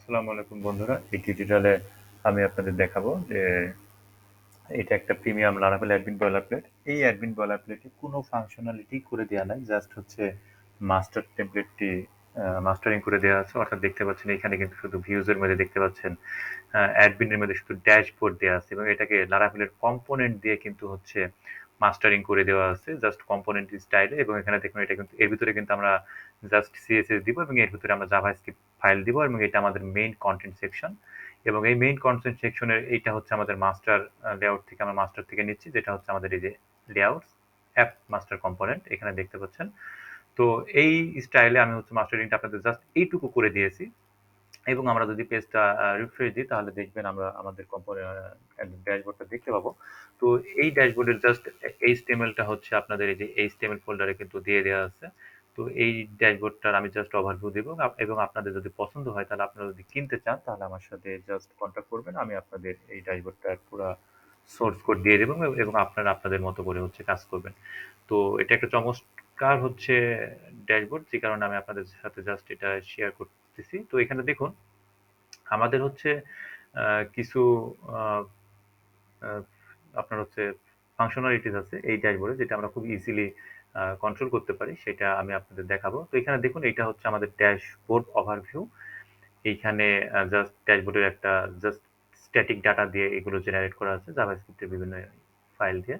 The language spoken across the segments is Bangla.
আসসালামু আলাইকুম বন্ধুরা, এই টিউটোরিয়ালে আমি আপনাদের দেখাবো যে এটা একটা প্রিমিয়াম লারাভেল অ্যাডমিন বয়লারপ্লেট। এই অ্যাডমিন বয়লারপ্লেটে কোনো ফাংশনালিটি করে দেওয়া নাই, জাস্ট হচ্ছে মাস্টার টেমপ্লেটটি মাস্টারিং করে দেওয়া আছে। অর্থাৎ দেখতে পাচ্ছেন এখানে কিন্তু শুধু ভিউজের মধ্যে দেখতে পাচ্ছেন অ্যাডমিনের মধ্যে শুধু ড্যাশবোর্ড দেওয়া আছে এবং এটাকে লারাভেলের কম্পোনেন্ট দিয়ে কিন্তু হচ্ছে মাস্টারিং করে দেওয়া আছে জাস্ট কম্পোনেন্ট স্টাইলে। এবং এখানে দেখুন এটা কিন্তু এর ভিতরে কিন্তু আমরা জাস্ট সিএসএস দিব এবং এর ভিতরে আমরা জাভাস্ক্রিপ্ট ফাইল দিব এবং এটা আমাদের মেইন কন্টেন্ট সেকশন। এবং এই মেইন কন্টেন্ট সেকশনের এইটা হচ্ছে আমাদের মাস্টার লেআউট থেকে আমরা মাস্টার থেকে নিচ্ছি, যেটা হচ্ছে আমাদের এই যে লেআউট অ্যাপ মাস্টার কম্পোনেন্ট এখানে দেখতে পাচ্ছেন। তো এই স্টাইলে আমি হচ্ছে মাস্টারিংটা আপনাদের জাস্ট এইটুকু করে দিয়েছি। এবং আমরা যদি পেজটা রিফ্রেশ দিই তাহলে দেখবেন আমরা আমাদের ড্যাশবোর্ডটা দেখতে পাবো। তো এই ড্যাশবোর্ডের জাস্ট এইচটিএমএলটা হচ্ছে আপনাদের এই যে এইচটিএমএল ফোল্ডারে কিন্তু দিয়ে দেওয়া আছে। তো এই ড্যাশবোর্ডটার আমি জাস্ট ওভারভিউ দেব এবং আপনাদের যদি পছন্দ হয় তাহলে আপনারা যদি কিনতে চান তাহলে আমার সাথে জাস্ট কন্ট্যাক্ট করবেন। আমি আপনাদের এই ড্যাশবোর্ডটার পুরা সোর্স কোড দিয়ে দেবো এবং আপনারা আপনাদের মতো করে হচ্ছে কাজ করবেন। তো এটা একটা চমৎকার হচ্ছে ড্যাশবোর্ড, যে কারণে আমি আপনাদের সাথে জাস্ট এটা শেয়ার করতেছি। তো এখানে দেখুন আমাদের হচ্ছে কিছু আহ, আহ, আপনার হচ্ছে ফাংশনালিটিস আছে এই ড্যাশবোর্ডে, যেটা আমরা খুব ইজিলি কন্ট্রোল করতে পারি, সেটা আমি আপনাদের দেখাবো। তো এখানে দেখুন এইটা হচ্ছে আমাদের ড্যাশবোর্ড ওভারভিউ। এইখানে জাস্ট ড্যাশবোর্ডের একটা জাস্ট স্ট্যাটিক ডাটা দিয়ে এগুলো জেনারেট করা আছে জাভাস্ক্রিপ্টের বিভিন্ন ফাইল দিয়ে।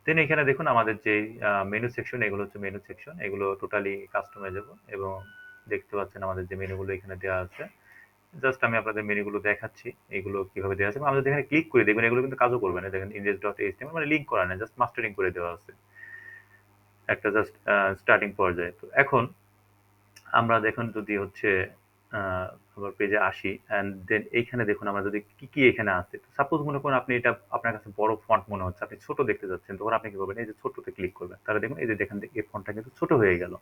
দেন এখানে দেখুন আমাদের যে মেনু সেকশন, এগুলো হচ্ছে মেনু সেকশন, এগুলো টোটালি কাস্টমাইজেবল এবং দেখতে পাচ্ছেন আমাদের যে মেনুগুলো এখানে দেওয়া আছে। জাস্ট আমি আপনাদের মেনুগুলো দেখাচ্ছি এগুলো কিভাবে দেওয়া আছে। আমরা যদি এখানে ক্লিক করে দেখবেন এগুলো কিন্তু কাজও করবে না। দেখেন index.html মানে লিঙ্ক করা না, জাস্ট মাস্টারিং করে দেওয়া আছে একটা জাস্ট স্টার্টিং পর্যায়ে। তো এখন আমরা দেখুন যদি হচ্ছে আবার পেজে আসি অ্যান্ড দেন এইখানে দেখুন আমরা যদি কি কি এখানে আছে। সাপোজ মনে করুন আপনি এটা আপনার কাছে বড় ফন্ট মনে হচ্ছে, আপনি ছোট দেখতে যাচ্ছেন, তখন আপনি কি করবেন, এই যে ছোটতে ক্লিক করবেন, তাহলে দেখুন এই যে দেখেন এই ফন্টটা কিন্তু ছোট হয়ে গেল।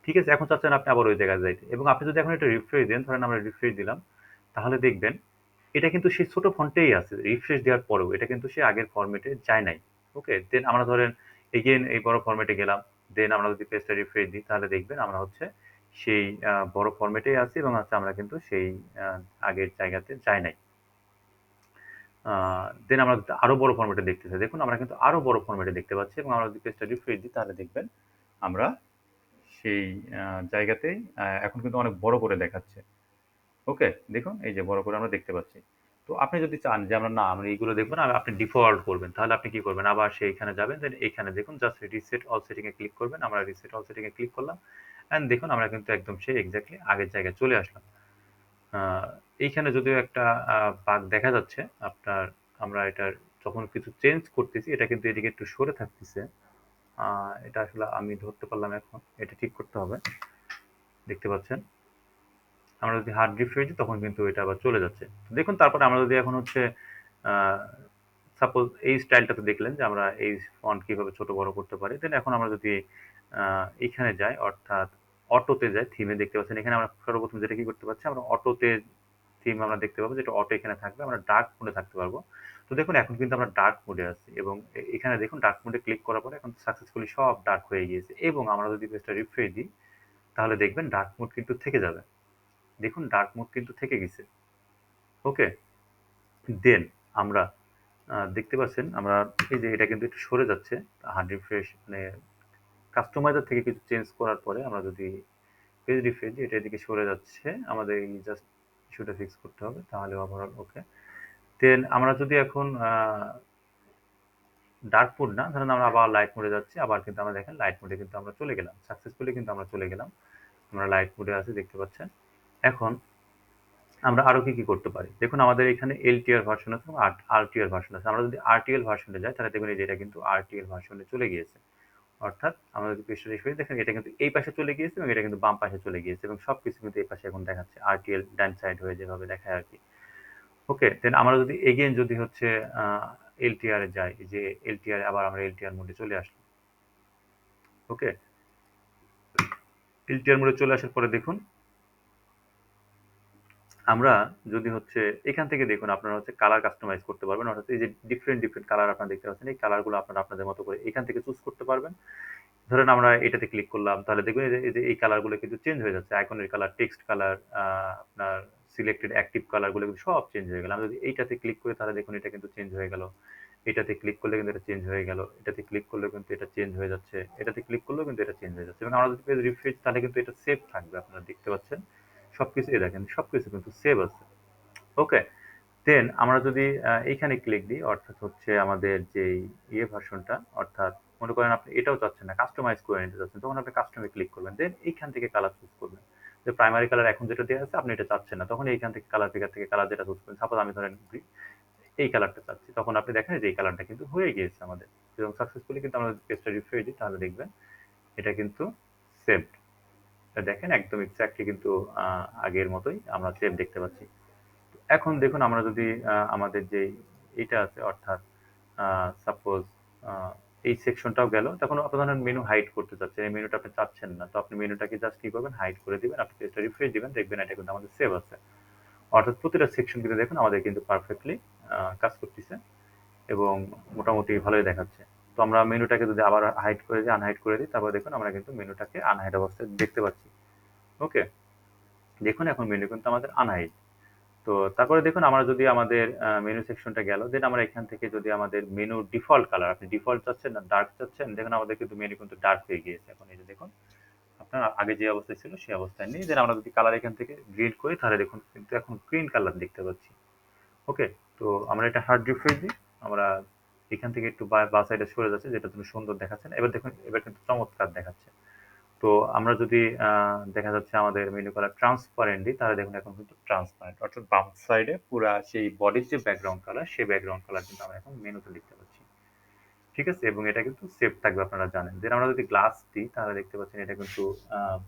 ঠিক আছে, এখন চাচ্ছেন আপনি আবার ওই জায়গায় যাইতে এবং আপনি যদি এখন এটা রিফ্রেশ দেন, ধরেন আমরা রিফ্রেশ দিলাম, তাহলে দেখবেন এটা কিন্তু সেই ছোট ফন্টেই আছে। রিফ্রেশ দেওয়ার পরেও এটা কিন্তু সে আগের ফরম্যাটে যায় নাই। ওকে, দেন আমরা ধরেন এগেইন এই বড় ফরম্যাটে গেলাম, দেন আমরা যদি পেজটা রিফ্রেশ দিই তাহলে দেখবেন আমরা হচ্ছে সেই বড় ফরম্যাটেই আছি এবং হচ্ছে আমরা কিন্তু সেই আগের জায়গাতে যাই নাই। দেন আমরা যদি আরো বড় ফরম্যাটে দেখতে চাই, দেখুন আমরা কিন্তু আরো বড় ফরম্যাটে দেখতে পাচ্ছি এবং আমরা যদি পেজটা রিফ্রেশ দিই তাহলে দেখবেন আমরা সেই জায়গাতেই এখন কিন্তু অনেক বড় করে দেখাচ্ছে। ওকে, দেখুন এই যে বড় করে আমরা দেখতে পাচ্ছি। তো আপনি যদি চান যে আমরা এইগুলো দেখবো না, আপনি ডিফল্ট করবেন, তাহলে আপনি কি করবেন, আবার সেইখানে যাবেন, দেন এইখানে দেখুন জাস্ট রিসেট অল সেটিং এ ক্লিক করবেন। আমরা রিসেট অল সেটিং এ ক্লিক করলাম এন্ড দেখুন আমরা কিন্তু একদম সেই এক্স্যাক্টলি আগের জায়গায় চলে আসলাম। আহ, এইখানে যদিও একটা বাগ দেখা যাচ্ছে আপনার, আমরা এটার যখন কিছু চেঞ্জ করতেছি এটা কিন্তু এদিকে একটু সরে থাকতেছে। এটা আসলে আমি ধরতে পারলাম, এখন এটা ঠিক করতে হবে। দেখতে পাচ্ছেন আমরা যদি হার্ড রিফ্রেশ দিই তখন কিন্তু এটা আবার চলে যাচ্ছে। তো দেখুন তারপরে আমরা যদি এখন হচ্ছে সাপোজ এই স্টাইলটা তো দেখলেন যে আমরা এই ফন্ট কিভাবে ছোট বড় করতে পারি। দেন এখন আমরা যদি এইখানে যাই, অর্থাৎ অটোতে যাই, থিমে দেখতে পাচ্ছেন এখানে আমরা সর্বপ্রথম যেটা কি করতে পারছি, আমরা অটোতে থিম আমরা দেখতে পাবো, যেটা অটো এখানে থাকবে, আমরা ডার্ক মোডে থাকতে পারবো। তো দেখুন এখন কিন্তু আমরা ডার্ক মোডে আছি এবং এখানে দেখুন ডার্ক মোডে ক্লিক করার পরে এখন সাকসেসফুলি সব ডার্ক হয়ে গিয়েছে এবং আমরা যদি পেজটা রিফ্রেশ দিই তাহলে দেখবেন ডার্ক মোড কিন্তু থেকে যাবে। দেখুন ডার্ক মোড কিন্তু থেকে গেছে। ওকে, দেন আমরা দেখতে পাচ্ছেন আমরা এই যে এটা কিন্তু একটু সরে যাচ্ছে। হার্ড রিফ্রেশ মানে কাস্টমাইজার থেকে কিছু চেঞ্জ করার পরে আমরা যদি পেজ রিফ্রেশ দিই এটা এদিকে সরে যাচ্ছে। আমাদের এই জাস্ট ইস্যুটা ফিক্স করতে হবে, তাহলে ওভারঅল ওকে। দেন আমরা যদি এখন ডার্ক মোড না, ধরেন আমরা আবার লাইট মোডে যাচ্ছি, আবার কিন্তু আমরা দেখেন লাইট মোডে কিন্তু আমরা চলে গেলাম, সাকসেসফুলি কিন্তু আমরা চলে গেলাম। আমরা লাইট মোডে আছি দেখতে পাচ্ছেন। এখন আমরা আরো কি করতে পারি, দেখুন আমাদের এখানে এলটিআর ভার্সন আছে এবং আরটিআর ভার্সন আছে। আমরা যদি আরটিএল ভার্সনে যাই তাহলে দেখুন এই যে এটা কিন্তু আরটিএল ভার্সনে চলে গিয়েছে। অর্থাৎ আমরা যদি পৃষ্ঠা রিফ্রেশ দেখেন এটা কিন্তু এই পাশে চলে গিয়েছে এবং এটা কিন্তু বাম পাশে চলে গিয়েছে এবং সবকিছু কিন্তু এই পাশে এখন দেখাচ্ছে, আরটিএল ডান সাইড হয়ে যেভাবে দেখায় আর কি। ওকে, দেন আমরা যদি এগেইন যদি হচ্ছে এলটিআর এ যাই, এই যে এলটিআর আবার আমরা এলটিআর মোডে চলে আসলাম। ওকে, এলটিআর মোডে চলে আসার পরে দেখুন আমরা যদি হচ্ছে এখান থেকে দেখুন আপনারা হচ্ছে কালার কাস্টমাইজ করতে পারবেন। অর্থাৎ এই যে ডিফারেন্ট ডিফারেন্ট কালার আপনারা দেখতে পাচ্ছেন, এই কালারগুলো আপনারা আপনাদের মতো করে এখান থেকে চুজ করতে পারবেন। ধরেন আমরা এটাতে ক্লিক করলাম, তাহলে দেখবেন এই যে এই কালারগুলো কিন্তু চেঞ্জ হয়ে যাচ্ছে। আইকনের কালার, টেক্সট কালার, আপনার সিলেক্টেড অ্যাক্টিভ কালারগুলো কিন্তু সব চেঞ্জ হয়ে গেল। আমরা যদি এইটাতে ক্লিক করি তাহলে দেখুন এটা কিন্তু চেঞ্জ হয়ে গেল। এটাতে ক্লিক করলে কিন্তু এটা চেঞ্জ হয়ে গেল। এটাতে ক্লিক করলেও কিন্তু এটা চেঞ্জ হয়ে যাচ্ছে। এটাতে ক্লিক করলেও কিন্তু এটা চেঞ্জ হয়ে যাচ্ছে। এবং আমরা যদি পেজ রিফ্রেশ তাহলে কিন্তু এটা সেভ থাকবে। আপনারা দেখতে পাচ্ছেন। সবকিছু এই দেখেন সবকিছু কিন্তু সেভ আছে। ওকে? দেন আমরা যদি এইখানে ক্লিক দিই অর্থাৎ হচ্ছে আমাদের যেই ভার্সনটা অর্থাৎ মনে করেন আপনি এটাও চাচ্ছেন না, কাস্টমাইজ করে নিতে চাচ্ছেন, তখন আপনি কাস্টমে ক্লিক করবেন। দেন এইখান থেকে কালার চুজ করবেন। যে প্রাইমারি কালার এখন যেটা দেওয়া আছে আপনি এটা চাচ্ছেন না। তখন এইখান থেকে কালার পিকার থেকে কালার যেটা চুজ করবেন। সাপোজ আমি ধরেন এই কালারটা চাচ্ছি। তখন আপনি দেখেন যে এই কালারটা কিন্তু হয়ে গিয়েছে আমাদের। এবং সাকসেসফুলি কিন্তু আমরা যদি পেজটা রিফ্রেশ দিই তাহলে দেখবেন এটা কিন্তু সেভড। দেখেন একদম এক্সাক্টলি কিন্তু আগের মতোই আমরা সেভ দেখতে পাচ্ছি। এখন দেখুন আমরা যদি আমাদের যে এটা আছে অর্থাৎ সাপোজ এই সেকশনটাও গেল তখন আপনি ধরেন মেনু হাইড করতে চাচ্ছেন এই মেনুটা আপনি চাচ্ছেন না তো আপনি মেনুটাকে জাস্ট কি করবেন হাইড করে দিবেন আপনি পেজটা রিফ্রেশ দিবেন দেখবেন এটা কিন্তু আমাদের সেভ আছে অর্থাৎ প্রতিটা সেকশন কিন্তু দেখুন আমাদের কিন্তু পারফেক্টলি কাজ করতেছে এবং মোটামুটি ভালোই দেখাচ্ছে তো আমরা মেনুটাকে যদি আবার হাইড করে দিই আনহাইড করে দিই তারপর দেখুন আমরা কিন্তু মেনুটাকে আনহাইড অবস্থায় দেখতে পাচ্ছি ওকে দেখুন এখন মেনু কিন্তু আমাদের আনহাইড তো তারপরে দেখুন আমরা যদি আমাদের মেনু সেকশনটা গেল দেন আমরা এখান থেকে যদি আমাদের মেনু ডিফল্ট কালার আপনি ডিফল্ট চাচ্ছেন না ডার্ক চাচ্ছেন দেখুন আমাদের কিন্তু মেনু কিন্তু ডার্ক হয়ে গিয়েছে এখন এই যে দেখুন আপনার আগে যে অবস্থায় ছিল সেই অবস্থায় নেই দেন আমরা যদি কালার এখান থেকে গ্রিন করি তাহলে দেখুন কিন্তু এখন গ্রিন কালার দেখতে পাচ্ছি ওকে তো আমরা এটা হার্ড রিফ্রেশ দিই আমরা এখান থেকে একটু বা সাইডে সরে যাচ্ছে যেটা তুমি সুন্দর দেখাচ্ছে না এবার দেখুন এবার কিন্তু চমৎকার দেখাচ্ছে তো আমরা যদি দেখা যাচ্ছে আমাদের মেনু কালার ট্রান্সপারেন্ট দিই তাহলে দেখুন এখন কিন্তু ট্রান্সপারেন্ট অর্থাৎ বাম সাইডে পুরা সেই বডির যে ব্যাকগ্রাউন্ড কালার সেই ব্যাকগ্রাউন্ড কালার কিন্তু আমরা এখন মেনুতে দেখতে পাচ্ছি ঠিক আছে এবং এটা কিন্তু সেভ থাকবে আপনারা জানেন দেন আমরা যদি গ্লাস দিই তাহলে দেখতে পাচ্ছেন এটা কিন্তু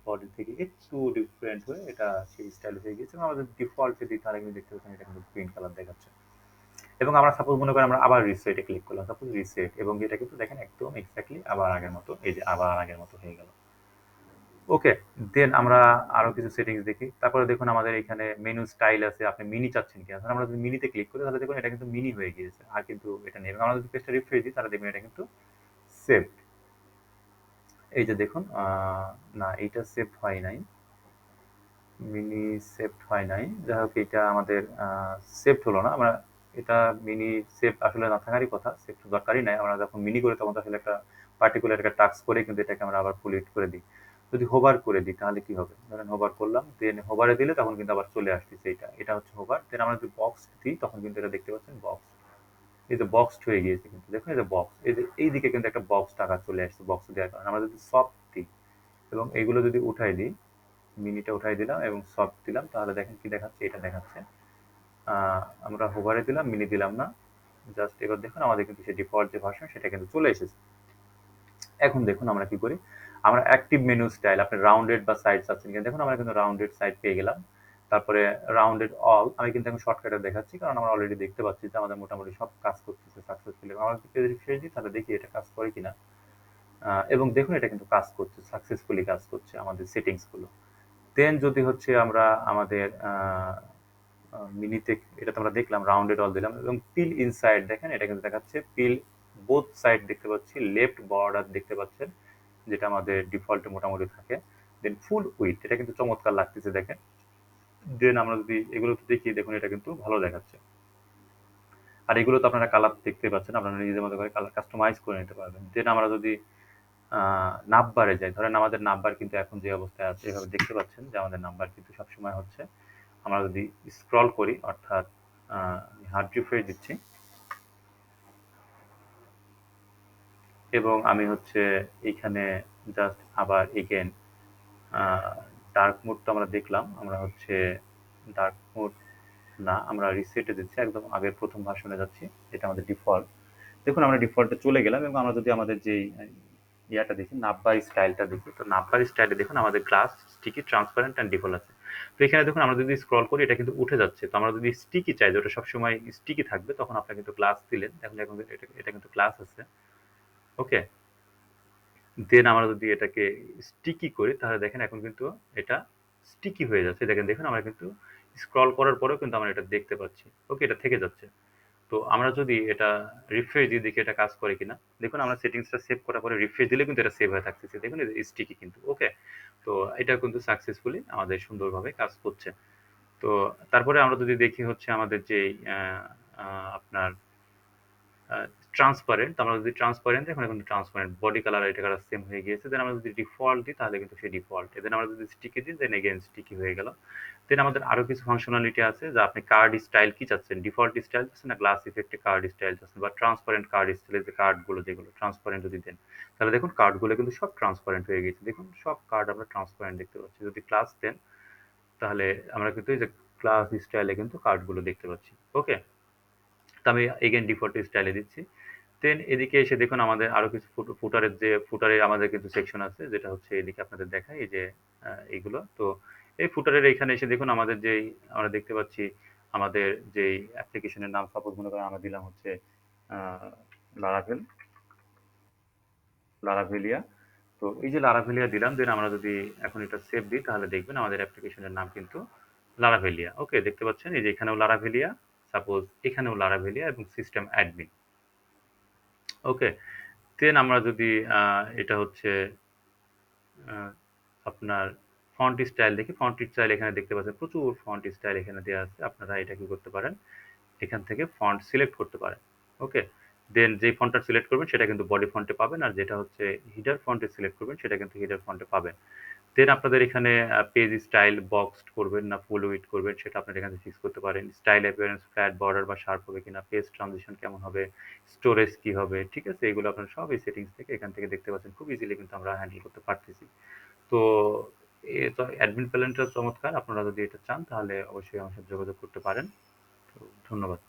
বডি থেকে একটু ডিফারেন্ট হয়ে এটা সেই স্টাইল হয়ে গেছে এবং আমাদের ডিফল্টে দিই তাহলে কিন্তু দেখতে পাচ্ছেন এটা কিন্তু গ্রিন কালার দেখাচ্ছে এবং আমরা সাপোজ মনে করি আমরা আবার রিসেটে ক্লিক করলাম সাপোজ রিসেট এবং এটা কিন্তু দেখেন একদম এক্স্যাক্টলি আবার আগের মতো এই যে আবার আগের মতো হয়ে গেল ওকে দেন আমরা আরো কিছু সেটিংস দেখি তারপরে দেখুন আমাদের এখানে মেনু স্টাইল আছে আপনি মিনি চাচ্ছেন কিনা ধরুন আমরা যদি মিনিতে ক্লিক করি তাহলে দেখুন এটা কিন্তু মিনি হয়ে গিয়েছে আর কিন্তু এটা নেই এবং আমরা যদি পেজটা রিফ্রেশ দিই তাহলে দেখবেন এটা কিন্তু সেভ এই যে দেখুন না এইটা সেভ হয় নাই মিনি সেভড হয় নাই যাই হোক এটা আমাদের সেভড হলো না আমরা এটা মিনি সেভ আসলে না থাকারই কথা সেভ তো দরকারই নাই আমরা যখন মিনি করি তখন তো আসলে একটা পার্টিকুলার একটা টাস্ক করে কিন্তু এটাকে আমরা আবার ফুল হিট করে দিই যদি হোভার করে দিই তাহলে কি হবে ধরেন হোভার করলাম দেন হোভারে দিলে তখন কিন্তু আবার চলে আসতেছে এটা এটা হচ্ছে হোভার দেন আমরা যদি বক্স দিই তখন কিন্তু এটা দেখতে পাচ্ছেন বক্স এই যে বক্সড হয়ে গিয়েছে কিন্তু দেখুন এই যে বক্স এই যে এই দিকে কিন্তু একটা বক্স টাকা চলে আসছে বক্স দেওয়ার কারণে আমরা যদি সফট দিই এবং এইগুলো যদি উঠাই দিই মিনিটা উঠাই দিলাম এবং সফট দিলাম তাহলে দেখেন কি দেখাচ্ছে এটা দেখাচ্ছে আমরা হোভারে দিলাম মিনি দিলাম না জাস্ট এবার দেখুন আমাদের কিন্তু সেই ডিফল্ট যে ভার্সন সেটা কিন্তু চলে এসেছে এখন দেখুন আমরা কি করি আমরা অ্যাক্টিভ মেনু স্টাইল আপনি রাউন্ডেড বা সাইড চাচ্ছেন কিনা দেখুন আমরা কিন্তু রাউন্ডেড সাইড পেয়ে গেলাম তারপরে রাউন্ডেড অল আমি কিন্তু এখন শর্টকাটে দেখাচ্ছি কারণ আমরা অলরেডি দেখতে পাচ্ছি যে আমাদের মোটামুটি সব কাজ করতেছে সাকসেসফুলি আমরা যদি রিফ্রেশ দিই তাহলে দেখি এটা কাজ করে কিনা এবং দেখুন এটা কিন্তু কাজ করছে সাকসেসফুলি কাজ করছে আমাদের সেটিংস গুলো দেন যদি হচ্ছে আমরা আমাদের মিনিতে এটাতে আমরা দেখলাম রাউন্ডেড অল দিলাম এবং পিল ইনসাইড দেখেন এটা কিন্তু দেখাচ্ছে পিল বোথ সাইড দেখতে পাচ্ছি লেফট বর্ডার দেখতে পাচ্ছেন যেটা আমাদের ডিফল্টে মোটামুটি থাকে দেন ফুল উইথ এটা কিন্তু চমৎকার লাগতেছে দেখেন দেন আমরা যদি এগুলোতে দেখি দেখুন এটা কিন্তু ভালো দেখাচ্ছে আর এগুলো তো আপনারা কালার দেখতে পাচ্ছেন আপনারা নিজেদের মতো করে কালার কাস্টমাইজ করে নিতে পারবেন দেন আমরা যদি নাম্বারে যাই ধরেন আমাদের নাম্বার কিন্তু এখন যে অবস্থায় আছে এভাবে দেখতে পাচ্ছেন যে আমাদের নাম্বার কিন্তু সবসময় হচ্ছে আমরা যদি স্ক্রল করি অর্থাৎ হার্ড রিফ্রেশ দিচ্ছি এবং আমি হচ্ছে এইখানে জাস্ট আবার এগেন ডার্ক মোড তো আমরা দেখলাম আমরা হচ্ছে ডার্ক মোড না আমরা রিসেটে দিচ্ছি একদম আগের প্রথম ভার্সনে যাচ্ছি এটা আমাদের ডিফল্ট দেখুন আমরা ডিফল্টে চলে গেলাম এবং আমরা যদি আমাদের যেই ইয়াটা দেখি নাব্বার স্টাইলটা দেখি তো নাব্বার স্টাইলে দেখুন আমাদের glass sticky transparent and default আছে তো এখানে দেখুন আমরা যদি স্ক্রল করি এটা কিন্তু উঠে যাচ্ছে তো আমরা যদি স্টিকি চাই যে ওটা সবসময় স্টিকি থাকবে তখন আপনার কিন্তু গ্লাস দিলেন দেখুন এখন এটা কিন্তু গ্লাস আছে ওকে দেন আমরা যদি এটাকে স্টিকি করি তাহলে দেখেন এখন কিন্তু এটা স্টিকি হয়ে যাচ্ছে দেখেন দেখুন আমরা কিন্তু স্ক্রল করার পরেও কিন্তু আমরা এটা দেখতে পাচ্ছি ওকে এটা থেকে যাচ্ছে তো আমরা যদি এটা রিফ্রেশ দিয়ে দেখি এটা কাজ করে কিনা দেখুন আমরা সেটিংসটা সেভ করার পরে রিফ্রেশ দিলে কিন্তু এটা সেভ হয়ে থাকতেছে দেখুন স্টিকি কিন্তু ওকে তো এটা কিন্তু সাকসেসফুলি আমাদের সুন্দরভাবে কাজ করছে তো তারপরে আমরা যদি দেখি হচ্ছে আমাদের যেই আপনার ট্রান্সপারেন্ট, আমরা যদি ট্রান্সপারেন্ট এখন এখন ট্রান্সপারেন্ট বডি কালার এটা কালার সেম হয়ে গিয়েছে। দেন আমরা যদি ডিফল্ট দিই তাহলে কিন্তু সে ডিফল্ট। দেন আমরা যদি স্টিকি দিই দেন এগেইন স্টিকি হয়ে গেল। দেন আমাদের আরো কিছু ফাংশনালিটি আছে যে আপনি কার্ড স্টাইল কি চাচ্ছেন? ডিফল্ট স্টাইল চাচ্ছেন না গ্লাস ইফেক্টে কার্ড স্টাইল চাচ্ছেন বা ট্রান্সপারেন্ট কার্ড স্টাইলে যে কার্ডগুলো যেগুলো ট্রান্সপারেন্ট যদি দেন তাহলে দেখুন কার্ডগুলো কিন্তু সব ট্রান্সপারেন্ট হয়ে গেছে। দেখুন সব কার্ড আমরা ট্রান্সপারেন্ট দেখতে পাচ্ছি। যদি ক্লাস দেন তাহলে আমরা কিন্তু এই যে ক্লাস স্টাইলে কিন্তু কার্ডগুলো দেখতে পাচ্ছি। ওকে, তো আমি এগেন ডিফল্ট স্টাইলে দিচ্ছি। দেন এদিকে এসে দেখুন আমাদের আরো কিছু ফুটারের যে ফুটারে আমাদের কিন্তু সেকশন আছে যেটা হচ্ছে এদিকে আপনাদের দেখায় এই যে এইগুলো। তো এই ফুটারের এখানে এসে দেখুন আমাদের যেই আমরা দেখতে পাচ্ছি আমাদের যেই অ্যাপ্লিকেশনের নাম সাপোজ মনে করেন আমরা দিলাম হচ্ছে লারাভেল, লারাভেলিয়া। তো এই যে লারাভেলিয়া দিলাম দেন আমরা যদি এখন এটা সেভ দিই তাহলে দেখবেন আমাদের অ্যাপ্লিকেশনের নাম কিন্তু লারাভেলিয়া। ওকে, দেখতে পাচ্ছেন এই যে এখানেও লারাভেলিয়া, সাপোজ এখানেও লারাভেলিয়া এবং সিস্টেম অ্যাডমিন। ওকে, দেন আমরা যদি এটা হচ্ছে আহ, আপনার ফন্ট স্টাইল দেখি, ফন্ট স্টাইল এখানে দেখতে পাচ্ছেন প্রচুর ফন্ট স্টাইল এখানে দেওয়া আছে। আপনারা এটা কি করতে পারেন, এখান থেকে ফন্ট সিলেক্ট করতে পারেন। ওকে, দেন যে ফন্টটা সিলেক্ট করবেন সেটা কিন্তু বডি ফন্টে পাবেন, আর যেটা হচ্ছে হিডার ফন্টে সিলেক্ট করবেন সেটা কিন্তু হিডার ফন্টে পাবেন। দেন আপনাদের এখানে পেজ স্টাইল বক্সড করবেন না ফুল উইডথ করবেন সেটা আপনারা এখানে ফিক্স করতে পারেন। স্টাইল অ্যাপিয়ারেন্স ফ্ল্যাট বর্ডার বা শার্প হবে কিনা, পেজ ট্রানজিশন কেমন হবে, স্টোরেজ কি হবে, ঠিক আছে? এগুলো আপনারা সব এই সেটিংস থেকে এখান থেকে দেখতে পাচ্ছেন। খুব ইজিলি কিন্তু আমরা হ্যান্ডেল করতে পারতেছি। তো এ তো অ্যাডমিন প্যানেলটা চমৎকার। আপনারা যদি এটা চান তাহলে অবশ্যই আমার সাথে যোগাযোগ করতে পারেন। তো ধন্যবাদ।